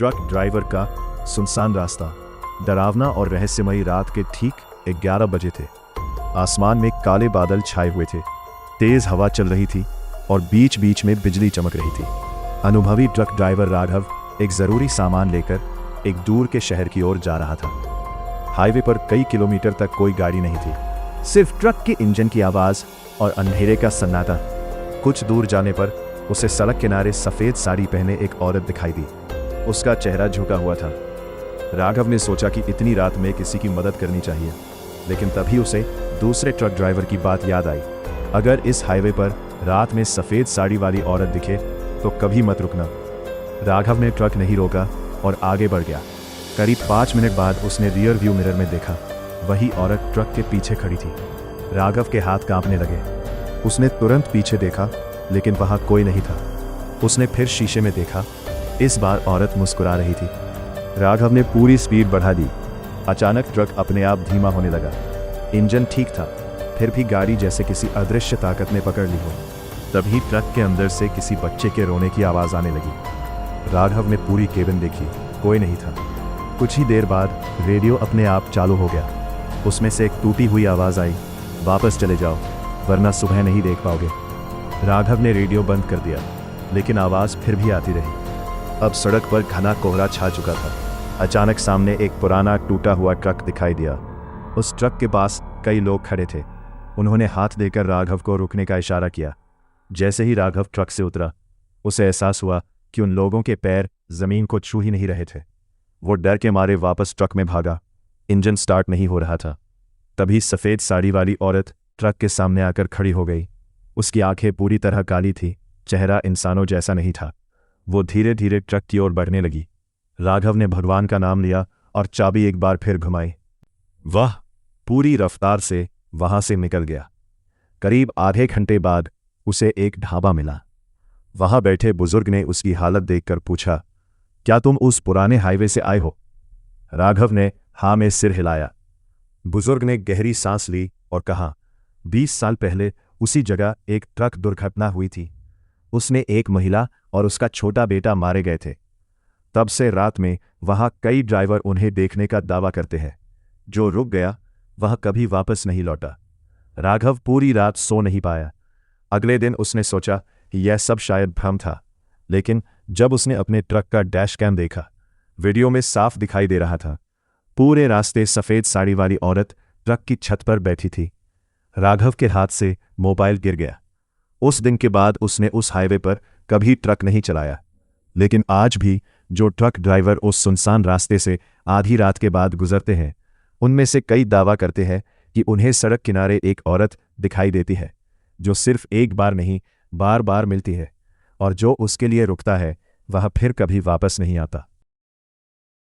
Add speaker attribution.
Speaker 1: Truck driver का सुनसान रास्ता। डरावना और रहस्यमयी रात के ठीक 11 बजे थे। आसमान में काले बादल छाए हुए थे, तेज हवा चल रही थी और बीच बीच में बिजली चमक रही थी। अनुभवी ट्रक ड्राइवर राघव एक जरूरी सामान लेकर एक दूर के शहर की ओर जा रहा था। हाईवे पर कई किलोमीटर तक कोई गाड़ी नहीं थी, सिर्फ ट्रक के इंजन की आवाज और अंधेरे का सन्नाटा। कुछ दूर जाने पर उसे सड़क किनारे सफेद साड़ी पहने एक औरत दिखाई दी। उसका चेहरा झुका हुआ था। राघव ने सोचा कि इतनी रात में किसी की मदद करनी चाहिए, लेकिन तभी उसे दूसरे ट्रक ड्राइवर की बात याद आई। अगर इस हाईवे पर रात में सफेद साड़ी वाली औरत दिखे तो कभी मत रुकना। राघव ने ट्रक नहीं रोका और आगे बढ़ गया। करीब 5 मिनट बाद उसने रियर व्यू मिरर में देखा, वही औरत ट्रक के पीछे खड़ी थी। राघव के हाथ कांपने लगे। उसने तुरंत पीछे देखा, लेकिन वहां कोई नहीं था। उसने फिर शीशे में देखा, इस बार औरत मुस्कुरा रही थी। राघव ने पूरी स्पीड बढ़ा दी। अचानक ट्रक अपने आप धीमा होने लगा। इंजन ठीक था, फिर भी गाड़ी जैसे किसी अदृश्य ताकत ने पकड़ ली हो। तभी ट्रक के अंदर से किसी बच्चे के रोने की आवाज आने लगी। राघव ने पूरी केबिन देखी, कोई नहीं था। कुछ ही देर बाद रेडियो अपने आप चालू हो गया। उसमें से एक टूटी हुई आवाज आई, वापस चले जाओ वरना सुबह नहीं देख पाओगे। राघव ने रेडियो बंद कर दिया, लेकिन आवाज फिर भी आती रही। अब सड़क पर घना कोहरा छा चुका था। अचानक सामने एक पुराना टूटा हुआ ट्रक दिखाई दिया। उस ट्रक के पास कई लोग खड़े थे। उन्होंने हाथ देकर राघव को रुकने का इशारा किया। जैसे ही राघव ट्रक से उतरा, उसे एहसास हुआ कि उन लोगों के पैर जमीन को छू ही नहीं रहे थे। वो डर के मारे वापस ट्रक में भागा। इंजन स्टार्ट नहीं हो रहा था। तभी सफेद साड़ी वाली औरत ट्रक के सामने आकर खड़ी हो गई। उसकी आंखें पूरी तरह काली थी, चेहरा इंसानों जैसा नहीं था। वो धीरे धीरे ट्रक की ओर बढ़ने लगी। राघव ने भगवान का नाम लिया और चाबी एक बार फिर घुमाई। वह पूरी रफ्तार से वहां से निकल गया। करीब आधे घंटे बाद उसे एक ढाबा मिला। वहां बैठे बुजुर्ग ने उसकी हालत देखकर पूछा, क्या तुम उस पुराने हाईवे से आए हो? राघव ने हाँ में सिर हिलाया। बुजुर्ग ने गहरी सांस ली और कहा, 20 साल पहले उसी जगह एक ट्रक दुर्घटना हुई थी। उसने एक महिला और उसका छोटा बेटा मारे गए थे। तब से रात में वहां कई ड्राइवर उन्हें देखने का दावा करते हैं। जो रुक गया वह कभी वापस नहीं लौटा। राघव पूरी रात सो नहीं पाया। अगले दिन उसने सोचा कि यह सब शायद भ्रम था, लेकिन जब उसने अपने ट्रक का डैश कैम देखा, वीडियो में साफ दिखाई दे रहा था। पूरे रास्ते सफेद साड़ी वाली औरत ट्रक की छत पर बैठी थी। राघव के हाथ से मोबाइल गिर गया। उस दिन के बाद उसने उस हाईवे पर कभी ट्रक नहीं चलाया। लेकिन आज भी जो ट्रक ड्राइवर उस सुनसान रास्ते से आधी रात के बाद गुजरते हैं, उनमें से कई दावा करते हैं कि उन्हें सड़क किनारे एक औरत दिखाई देती है, जो सिर्फ एक बार नहीं बार बार मिलती है, और जो उसके लिए रुकता है वह फिर कभी वापस नहीं आता।